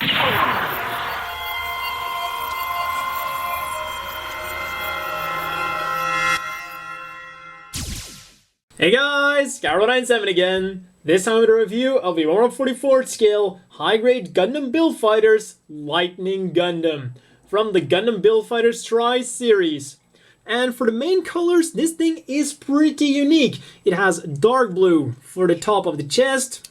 Hey guys, Scarrow97 again. This time with a review of the 1/44 scale high-grade Gundam Build Fighters Lightning Gundam from the Gundam Build Fighters Tri series. And for the main colors, this thing is pretty unique. It has dark blue for the top of the chest,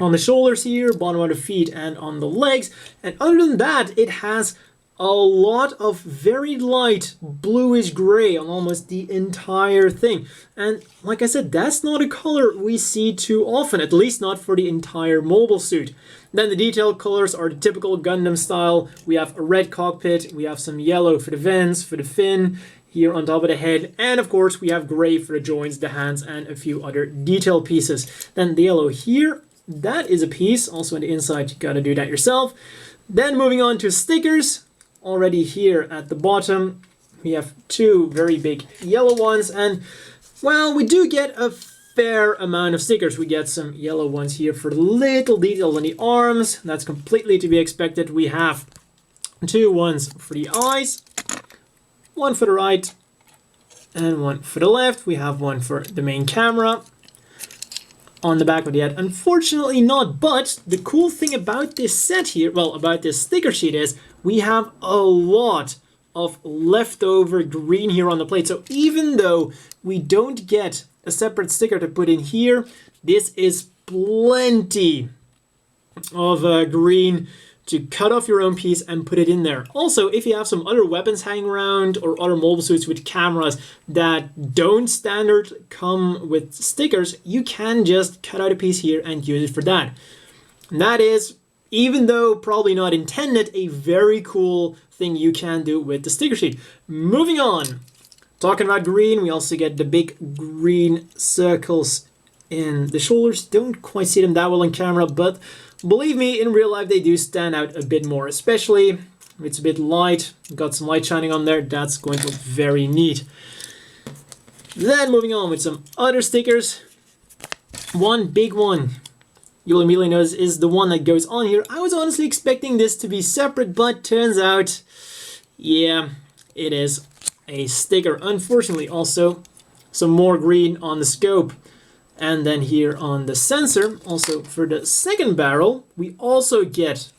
on the shoulders here, bottom of the feet, and on the legs. And other than that, it has a lot of very light bluish gray on almost the entire thing. And like I said, that's not a color we see too often, at least not for the entire mobile suit. Then the detailed colors are the typical Gundam style. We have a red cockpit, we have some yellow for the vents, for the fin, here on top of the head, and of course we have gray for the joints, the hands, and a few other detail pieces. Then the yellow here, that is a piece, also on the inside, you gotta do that yourself. Then moving on to stickers. Already here at the bottom, we have two very big yellow ones, and well, we do get a fair amount of stickers. We get some yellow ones here for little detail on the arms. That's completely to be expected. We have two ones for the eyes, one for the right, and one for the left. We have one for the main camera. On the back of the head, unfortunately not, but the cool thing about this set here, well, about this sticker sheet is we have a lot of leftover green here on the plate. So even though we don't get a separate sticker to put in here, this is plenty of green to cut off your own piece and put it in there. Also, if you have some other weapons hanging around or other mobile suits with cameras that don't standard come with stickers, you can just cut out a piece here and use it for that. And that is, even though probably not intended, a very cool thing you can do with the sticker sheet. Moving on, talking about green, we also get the big green circles in the shoulders. Don't quite see them that well on camera, but believe me, in real life they do stand out a bit more, especially if it's a bit light, got some light shining on there, that's going to look very neat. Then moving on with some other stickers. One big one you'll immediately notice is the one that goes on here. I was honestly expecting this to be separate, but turns out, yeah, it is a sticker. Unfortunately, also some more green on the scope. And then here on the sensor, also for the second barrel, we also get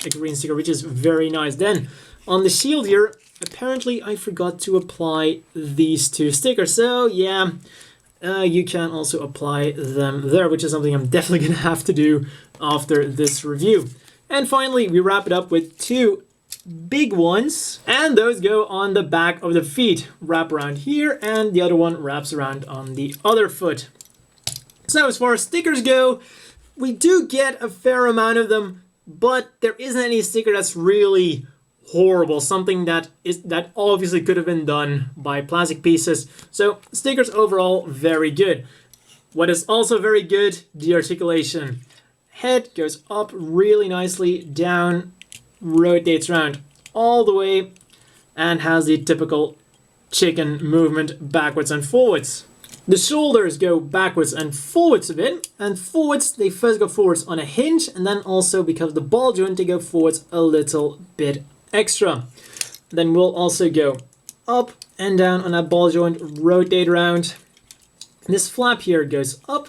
a green sticker, which is very nice. Then on the shield here, apparently I forgot to apply these two stickers. So yeah, you can also apply them there, which is something I'm definitely gonna have to do after this review. And finally, we wrap it up with two big ones, and those go on the back of the feet. Wrap around here, and the other one wraps around on the other foot. So as far as stickers go, we do get a fair amount of them, but there isn't any sticker that's really horrible, something that obviously could have been done by plastic pieces. So stickers overall, very good. What is also very good, the articulation. Head goes up really nicely, down, rotates around all the way, and has the typical chicken movement backwards and forwards. The shoulders go backwards and forwards a bit, and forwards, they first go forwards on a hinge, and then also because of the ball joint, they go forwards a little bit extra. Then we'll also go up and down on that ball joint, rotate around. This flap here goes up,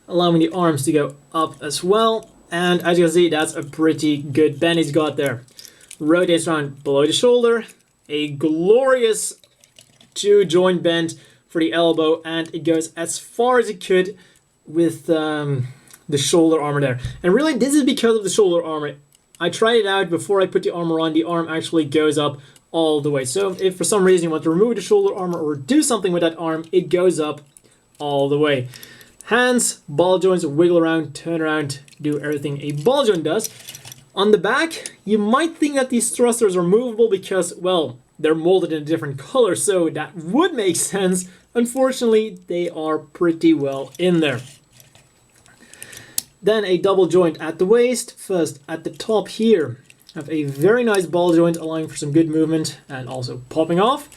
allowing the arms to go up as well, and as you can see, that's a pretty good bend he's got there. Rotates around below the shoulder, a glorious two joint bend for the elbow, and it goes as far as it could with the shoulder armor there. And really, this is because of the shoulder armor. I tried it out before I put the armor on. The arm actually goes up all the way. So if for some reason you want to remove the shoulder armor or do something with that arm, it goes up all the way. Hands, ball joints, wiggle around, turn around, do everything a ball joint does. On the back, you might think that these thrusters are movable because, well, they're molded in a different color, so that would make sense. Unfortunately, they are pretty well in there. Then a double joint at the waist. First, at the top here, have a very nice ball joint, allowing for some good movement and also popping off.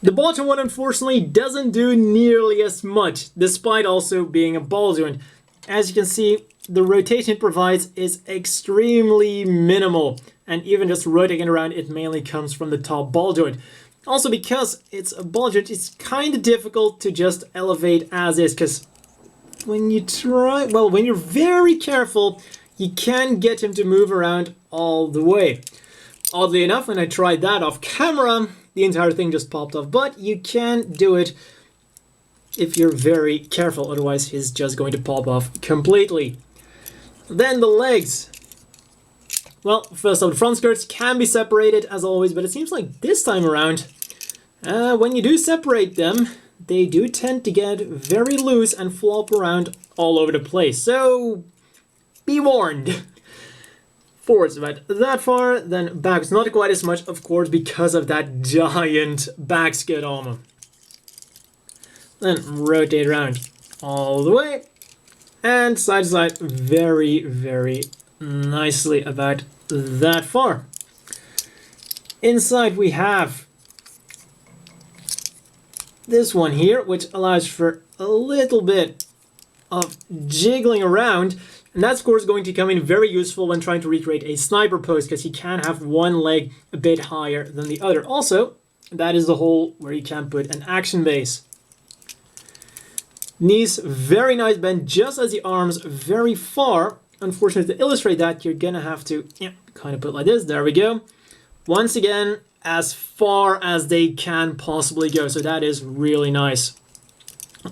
The bottom one, unfortunately, doesn't do nearly as much, despite also being a ball joint. As you can see, the rotation it provides is extremely minimal, and even just rotating around, it mainly comes from the top ball joint. Also, because it's a ball joint, it's kind of difficult to just elevate as is, because when you try, well, when you're very careful, you can get him to move around all the way. Oddly enough, when I tried that off camera, the entire thing just popped off, but you can do it if you're very careful, otherwise he's just going to pop off completely. Then the legs. Well, first off, the front skirts can be separated as always, but it seems like this time around, when you do separate them, they do tend to get very loose and flop around all over the place. So, be warned. Forwards about that far, then backwards not quite as much, of course, because of that giant back skid armor. Then rotate around all the way, and side to side very, very nicely about that far. Inside we have this one here, which allows for a little bit of jiggling around, and that's of course going to come in very useful when trying to recreate a sniper pose, because you can have one leg a bit higher than the other. Also, that is the hole where you can put an action base. Knees, very nice bend, just as the arms, very far. Unfortunately, to illustrate that, you're gonna have to kind of put like this. There we go. Once again, as far as they can possibly go. So that is really nice.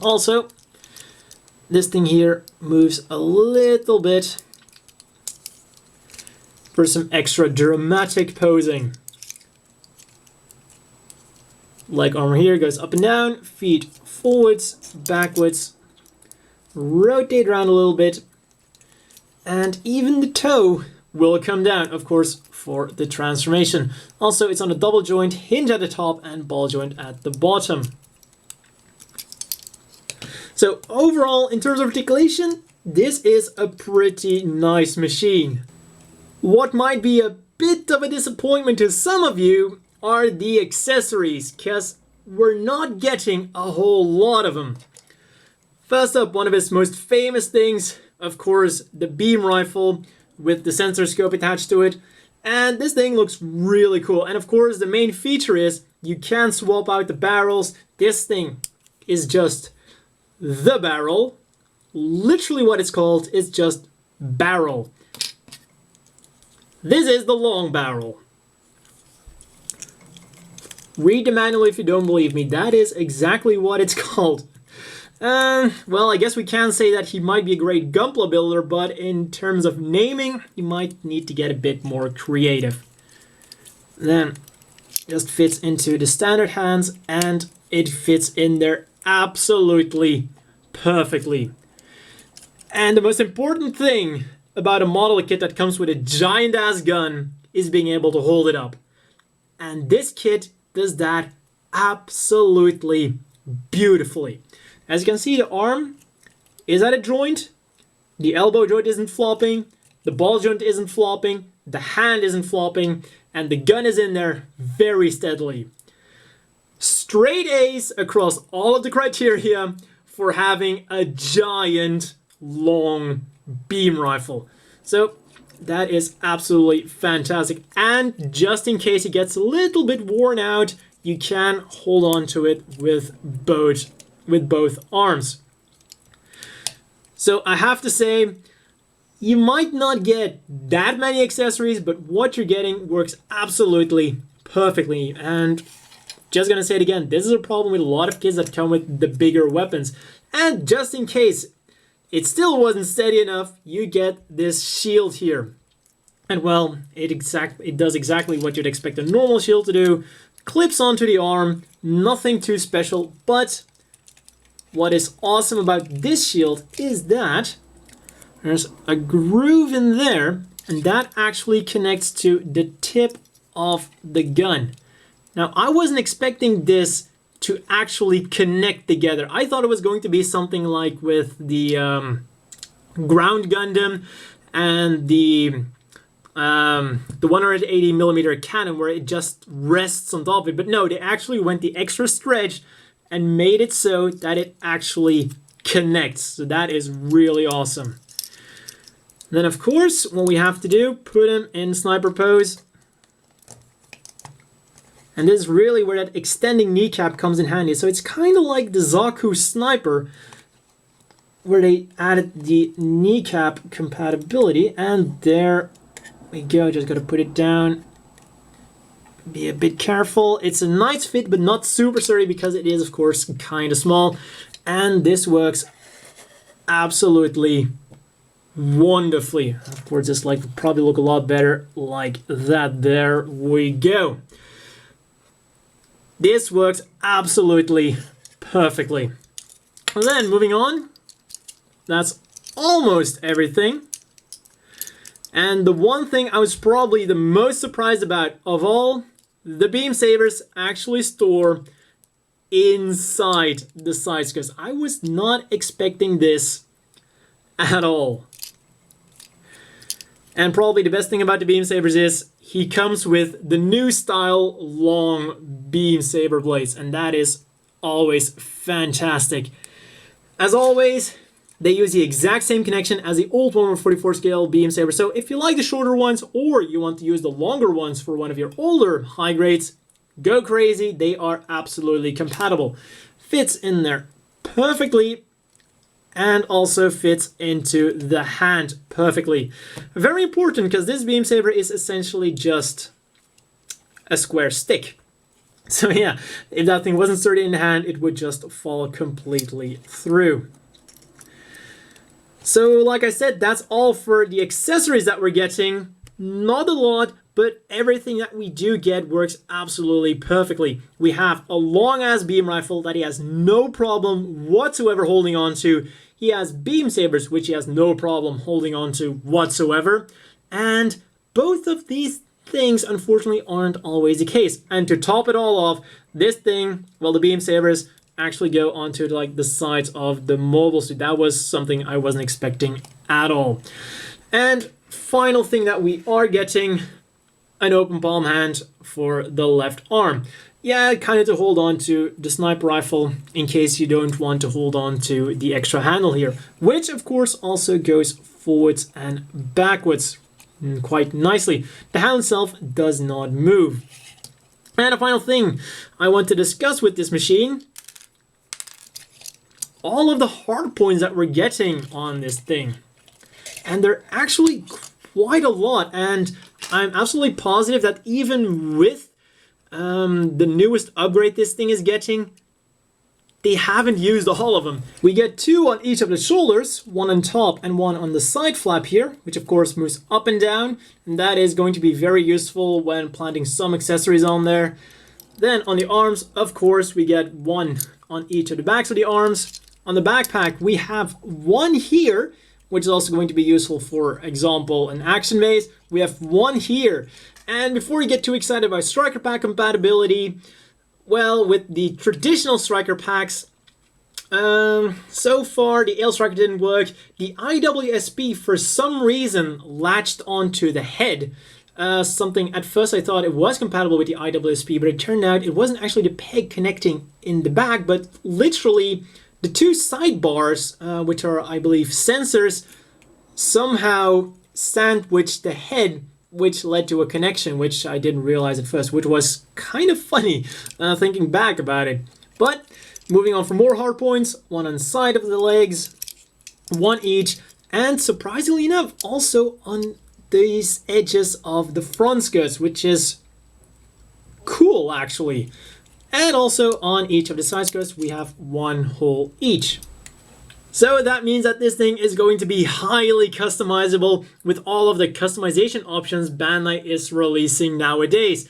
Also, this thing here moves a little bit for some extra dramatic posing. Leg armor here goes up and down, feet forwards, backwards, rotate around a little bit, and even the toe will come down, of course, for the transformation. Also, it's on a double joint, hinge at the top and ball joint at the bottom. So overall, in terms of articulation, this is a pretty nice machine. What might be a bit of a disappointment to some of you are the accessories, because we're not getting a whole lot of them. First up, one of his most famous things, of course, the beam rifle with the sensor scope attached to it. And this thing looks really cool. And of course, the main feature is you can swap out the barrels. This thing is just the barrel. Literally what it's called is just barrel. This is the long barrel. Read the manual if you don't believe me. That is exactly what it's called. Well, I guess we can say that he might be a great Gunpla builder, but in terms of naming, you might need to get a bit more creative. Then, just fits into the standard hands, and it fits in there absolutely perfectly. And the most important thing about a model kit that comes with a giant-ass gun is being able to hold it up. And this kit does that absolutely beautifully. As you can see, the arm is at a joint, the elbow joint isn't flopping, the ball joint isn't flopping, the hand isn't flopping, and the gun is in there very steadily. Straight A's across all of the criteria for having a giant, long beam rifle. So that is absolutely fantastic. And just in case it gets a little bit worn out, you can hold on to it with both arms. So I have to say, you might not get that many accessories, but what you're getting works absolutely perfectly. And just gonna say it again, this is a problem with a lot of kits that come with the bigger weapons. And just in case it still wasn't steady enough, you get this shield here. And well, it does exactly what you'd expect a normal shield to do. Clips onto the arm, nothing too special, but what is awesome about this shield is that there's a groove in there, and that actually connects to the tip of the gun. Now, I wasn't expecting this to actually connect together. I thought it was going to be something like with the ground Gundam and the 180mm cannon, where it just rests on top of it. But no, they actually went the extra stretch and made it so that it actually connects. So that is really awesome. Then, of course, what we have to do, put him in sniper pose. And this is really where that extending kneecap comes in handy. So it's kind of like the Zaku sniper, where they added the kneecap compatibility. And there we go. Just got to put it down. Be a bit careful. It's a nice fit, but not super sturdy because it is, of course, kind of small. And this works absolutely wonderfully. Of course, this like would probably look a lot better like that. There we go. This works absolutely perfectly. And then moving on, that's almost everything. And the one thing I was probably the most surprised about of all, the beam sabers actually store inside the side skirts. I was not expecting this at all. And probably the best thing about the beam sabers is he comes with the new style long beam saber blades, and that is always fantastic. As always, they use the exact same connection as the old 1/44 scale beam saber. So if you like the shorter ones or you want to use the longer ones for one of your older high grades, go crazy. They are absolutely compatible. Fits in there perfectly and also fits into the hand perfectly. Very important because this beam saber is essentially just a square stick. So yeah, if that thing wasn't sturdy in the hand, it would just fall completely through. So like I said, that's all for the accessories that we're getting. Not a lot, but everything that we do get works absolutely perfectly. We have a long-ass beam rifle that he has no problem whatsoever holding on to. He has beam sabers, which he has no problem holding on to whatsoever. And both of these things, unfortunately, aren't always the case. And to top it all off, this thing, well, the beam sabers actually go onto like the sides of the mobile suit. That was something I wasn't expecting at all. And final thing that we are getting, an open palm hand for the left arm. Yeah, kind of to hold on to the sniper rifle in case you don't want to hold on to the extra handle here, which of course also goes forwards and backwards quite nicely. The handle itself does not move. And a final thing I want to discuss with this machine, all of the hard points that we're getting on this thing. And they're actually quite a lot, and I'm absolutely positive that even with the newest upgrade this thing is getting, they haven't used all of them. We get 2 on each of the shoulders, 1 on top and 1 on the side flap here, which of course moves up and down, and that is going to be very useful when planting some accessories on there. Then on the arms, of course, we get 1 on each of the backs of the arms. On the backpack, we have 1 here, which is also going to be useful, for example, an action base. We have 1 here. And before you get too excited about striker pack compatibility, well, with the traditional striker packs, so far the AL striker didn't work. The IWSP for some reason latched onto the head. Something at first I thought it was compatible with the IWSP, but it turned out it wasn't actually the peg connecting in the back, but literally the 2 sidebars, which are, I believe, sensors, somehow sandwiched the head, which led to a connection, which I didn't realize at first, which was kind of funny thinking back about it. But moving on for more hard points, 1 on the side of the legs, 1 each, and surprisingly enough, also on these edges of the front skirts, which is cool actually. And also on each of the side skirts, we have 1 hole each. So that means that this thing is going to be highly customizable with all of the customization options Bandai is releasing nowadays.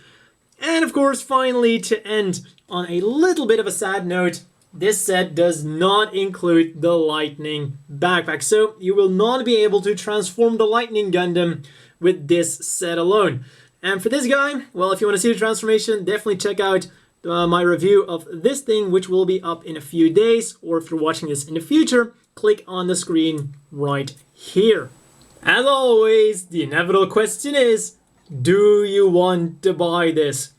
And of course, finally, to end on a little bit of a sad note, this set does not include the Lightning backpack. So you will not be able to transform the Lightning Gundam with this set alone. And for this guy, well, if you want to see the transformation, definitely check out my review of this thing, which will be up in a few days, or if you're watching this in the future, click on the screen right here. As always, the inevitable question is, do you want to buy this?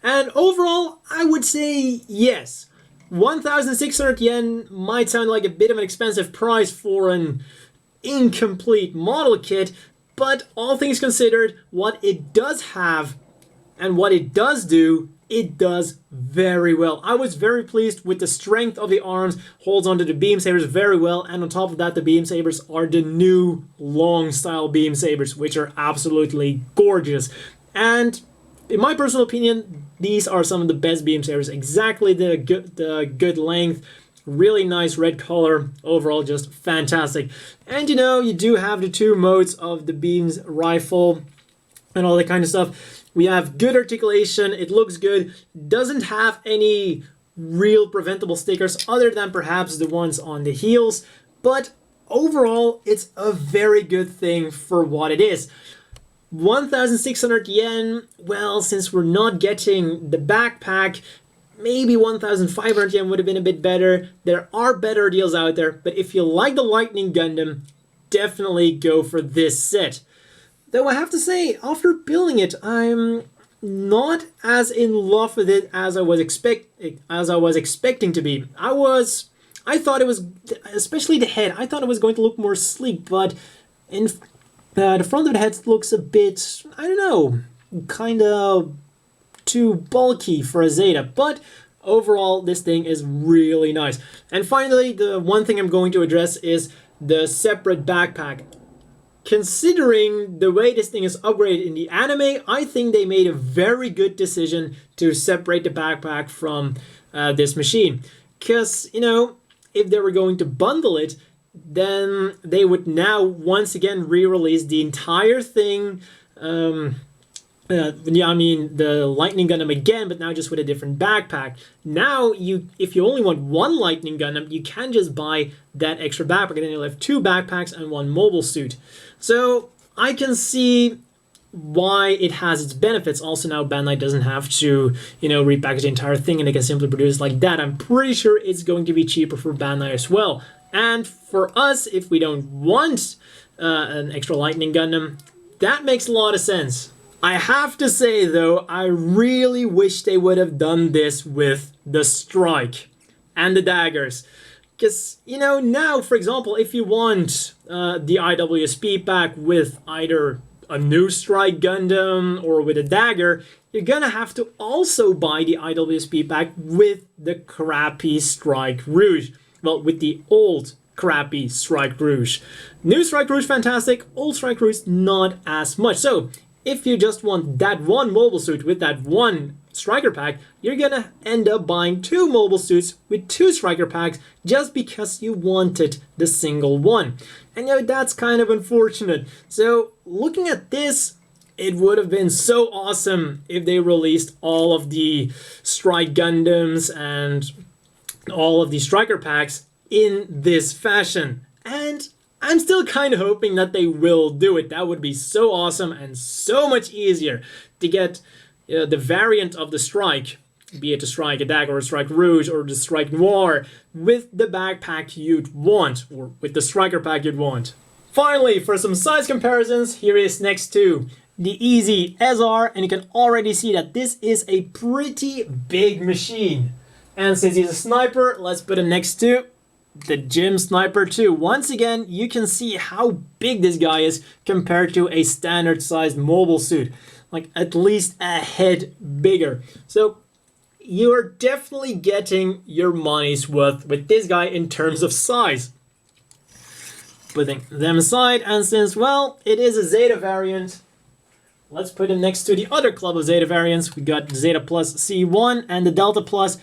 And overall, I would say yes. 1,600 yen might sound like a bit of an expensive price for an incomplete model kit, but all things considered, what it does have and what it does do, it does very well. I was very pleased with the strength of the arms, holds onto the beam sabers very well, and on top of that, the beam sabers are the new long style beam sabers, which are absolutely gorgeous. And in my personal opinion, these are some of the best beam sabers. Exactly the good length, really nice red color, overall just fantastic. And you know, you do have the two modes of the beams rifle and all that kind of stuff. We have good articulation, it looks good, doesn't have any real preventable stickers other than perhaps the ones on the heels, but overall it's a very good thing for what it is. 1,600 yen, well, since we're not getting the backpack, maybe 1,500 yen would have been a bit better. There are better deals out there, but if you like the Lightning Gundam, definitely go for this set. Though I have to say, after building it, I'm not as in love with it as I was expecting to be. I thought it was, especially the head, I thought it was going to look more sleek, but in the front of the head looks a bit, I don't know, kind of too bulky for a Zeta, but overall this thing is really nice. And finally, the one thing I'm going to address is the separate backpack. Considering the way this thing is upgraded in the anime, I think they made a very good decision to separate the backpack from this machine. Because, you know, if they were going to bundle it, then they would now once again re-release the entire thing. Yeah, I mean the Lightning Gundam again, but now just with a different backpack. Now, if you only want one Lightning Gundam, you can just buy that extra backpack, and then you'll have two backpacks and one mobile suit. So I can see why it has its benefits. Also, now Bandai doesn't have to, you know, repackage the entire thing, and they can simply produce like that. I'm pretty sure it's going to be cheaper for Bandai as well. And for us, if we don't want an extra Lightning Gundam, that makes a lot of sense. I have to say though, I really wish they would have done this with the strike and the daggers. Because, you know, now, for example, if you want the IWSP pack with either a new Strike Gundam or with a dagger, you're gonna have to also buy the IWSP pack with the crappy Strike Rouge. Well, with the old crappy Strike Rouge. New Strike Rouge, fantastic. Old Strike Rouge, not as much. So, if you just want that one mobile suit with that one striker pack, you're gonna end up buying two mobile suits with two striker packs just because you wanted the single one. And you know, that's kind of unfortunate. So looking at this, it would have been so awesome if they released all of the Strike Gundams and all of the striker packs in this fashion. And I'm still kind of hoping that they will do it. That would be so awesome and so much easier to get the variant of the Strike, be it a Strike, a Dagger, or a Strike Rouge, or the Strike Noir, with the backpack you'd want, or with the striker pack you'd want. Finally, for some size comparisons, here is next to the Easy SR, and you can already see that this is a pretty big machine. And since he's a sniper, let's put him next to the Gym Sniper 2. Once again, you can see how big this guy is compared to a standard sized mobile suit. Like at least a head bigger. So you are definitely getting your money's worth with this guy in terms of size. Putting them aside, and since, well, it is a Zeta variant, let's put him next to the other club of Zeta variants. We got Zeta Plus C1 and the Delta Plus.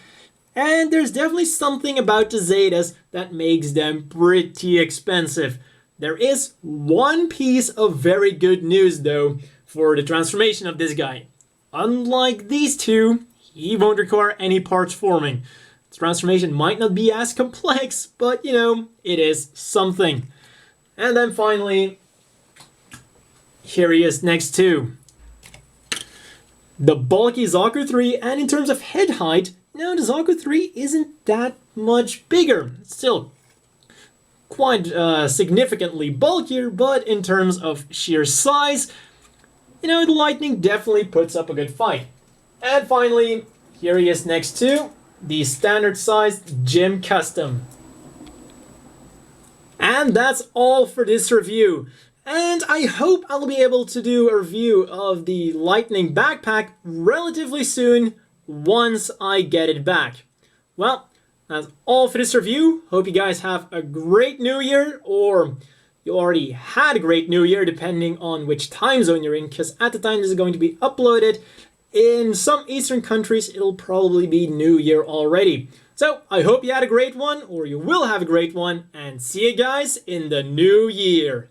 And there's definitely something about the Zetas that makes them pretty expensive. There is one piece of very good news though for the transformation of this guy. Unlike these two, he won't require any parts forming. The transformation might not be as complex, but you know, it is something. And then finally, here he is next to the bulky Zaku 3, and in terms of head height, now the Zaku 3 isn't that much bigger. It's still quite significantly bulkier, but in terms of sheer size, you know, the Lightning definitely puts up a good fight. And finally, here he is next to the standard sized Gym Custom. And that's all for this review. And I hope I'll be able to do a review of the Lightning backpack relatively soon once I get it back. Well, that's all for this review. Hope you guys have a great new year, or you already had a great new year depending on which time zone you're in, because at the time this is going to be uploaded, in some Eastern countries it'll probably be New Year already. So I hope you had a great one, or you will have a great one, and see you guys in the new year.